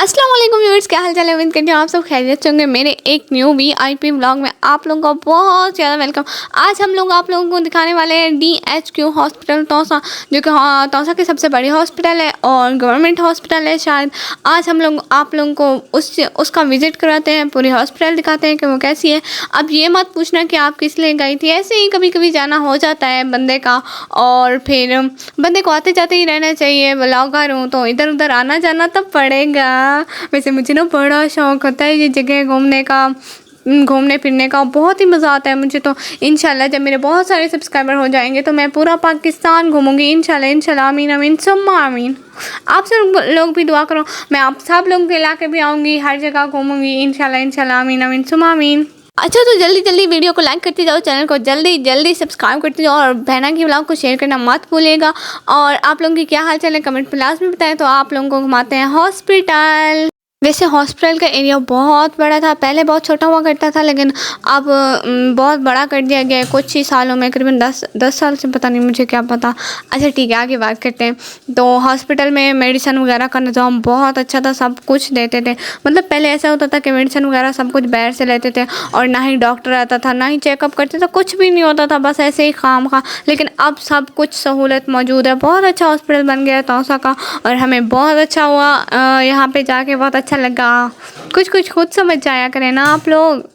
अस्सलाम वालेकुम व्यूअर्स, क्या हाल चाल है। उम्मीद करती हूँ आप सब खैरियत से होंगे। मेरे एक न्यू वीआईपी व्लॉग में आप लोगों का बहुत ज़्यादा वेलकम। आज हम लोग आप लोगों को दिखाने वाले हैं डीएचक्यू हॉस्पिटल तौसा, जो कि तौसा की सबसे बड़ी हॉस्पिटल है और गवर्नमेंट हॉस्पिटल है शायद। आज हम लोग आप लोगों को उसका विजिट कराते हैं, पूरी हॉस्पिटल दिखाते हैं कि वो कैसी है। अब ये मत पूछना कि आप किस लिए गई थी, ऐसे ही कभी कभी जाना हो जाता है बंदे का, और फिर बंदे को आते जाते ही रहना चाहिए। ब्लॉगर हूँ तो इधर उधर आना जाना तो पड़ेगा। वैसे मुझे ना बड़ा शौक होता है ये जगह घूमने का, घूमने फिरने का बहुत ही मज़ा आता है मुझे। तो इंशाल्लाह जब मेरे बहुत सारे सब्सक्राइबर हो जाएंगे तो मैं पूरा पाकिस्तान घूमूंगी इंशाल्लाह इंशाल्लाह, आमीन आमीन सुम्मा आमीन। आप सब लोग भी दुआ करो, मैं आप सब लोगों के इलाके भी आऊँगी, हर जगह घूमूंगी इंशाल्लाह इंशाल्लाह, आमीन आमीन सुम्मा आमीन। अच्छा, तो जल्दी जल्दी वीडियो को लाइक करते जाओ, चैनल को जल्दी जल्दी सब्सक्राइब करते जाओ और बहना की व्लॉग को शेयर करना मत भूलिएगा। और आप लोगों की क्या हाल चाल है कमेंट में लास्ट में बताएं। तो आप लोगों को घुमाते हैं हॉस्पिटल। वैसे हॉस्पिटल का एरिया बहुत बड़ा था, पहले बहुत छोटा हुआ करता था लेकिन अब बहुत बड़ा कर दिया गया है कुछ ही सालों में, करीबन 10 साल से, पता नहीं मुझे क्या पता। अच्छा ठीक है, आगे बात करते हैं। तो हॉस्पिटल में मेडिसिन वगैरह का निज़ाम बहुत अच्छा था, सब कुछ देते थे। मतलब पहले ऐसा होता था कि मेडिसिन वगैरह सब कुछ बाहर से लेते थे और ना ही डॉक्टर आता था, ना ही चेकअप करते थे, कुछ भी नहीं होता था, बस ऐसे ही खाम खा। लेकिन अब सब कुछ सहूलत मौजूद है, बहुत अच्छा हॉस्पिटल बन गया है तौसा का और हमें बहुत अच्छा हुआ यहाँ पे जाके, बहुत अच्छा लगा। कुछ कुछ खुद समझ जाया करें ना आप लोग।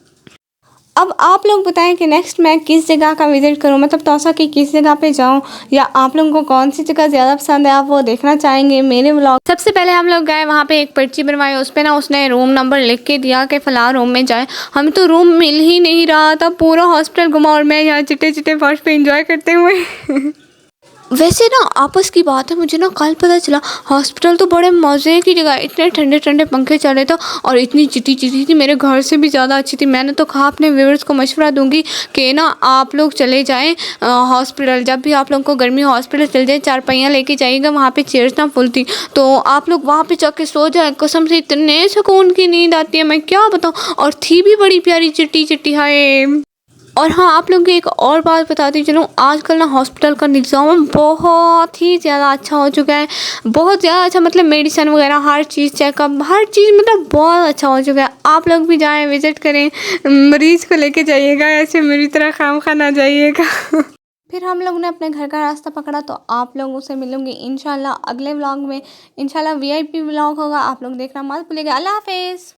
अब आप लोग बताएं कि नेक्स्ट मैं किस जगह का विज़िट करूं, मतलब तौसा की किस जगह पे जाऊं, या आप लोगों को कौन सी जगह ज़्यादा पसंद है, आप वो देखना चाहेंगे मेरे व्लॉग। सबसे पहले हम लोग गए वहाँ पे, एक पर्ची बनवाई, उस पर ना उसने रूम नंबर लिख के दिया कि फ़लाँ रूम में जाए। हमें तो रूम मिल ही नहीं रहा था, पूरा हॉस्पिटल घुमा और मैं यहाँ चिट्टे चिट्टे फर्श पे इंजॉय करते हुए वैसे ना आपस की बात है, मुझे ना कल पता चला हॉस्पिटल तो बड़े मज़े की जगह है, इतने ठंडे ठंडे पंखे चल रहे थे और इतनी चिटी चिटी थी, मेरे घर से भी ज़्यादा अच्छी थी। मैंने तो कहा अपने व्यूअर्स को मशवरा दूंगी कि ना आप लोग चले जाएं हॉस्पिटल, जब भी आप लोगों को गर्मी हॉस्पिटल चल जाए, चारपाइयाँ लेके जाइएगा, वहाँ पे चेयर्स ना फुल थी तो आप लोग वहाँ पे जाके सो जाए, कसम से इतने सुकून की नींद आती है मैं क्या बताऊँ। और थी भी बड़ी प्यारी चिट्टी चिट्टी, हाय। और हाँ, आप लोगों की एक और बात बताती चलूँ, आजकल ना हॉस्पिटल का निज़ाम बहुत ही ज़्यादा अच्छा हो चुका है, बहुत ज़्यादा अच्छा। मतलब मेडिसिन वगैरह हर चीज़, चेकअप हर चीज़, मतलब बहुत अच्छा हो चुका है। आप लोग भी जाएं, विज़िट करें, मरीज़ को लेके जाइएगा, ऐसे मेरी तरह खामखा ना जाइएगा फिर हम लोग ने अपने घर का रास्ता पकड़ा, तो आप लोगों से मिलूंगी इंशाल्लाह अगले व्लॉग में। इंशाल्लाह वीआईपी व्लॉग होगा, आप लोग देखना मत भूलिएगा। अल्लाह हाफिज़।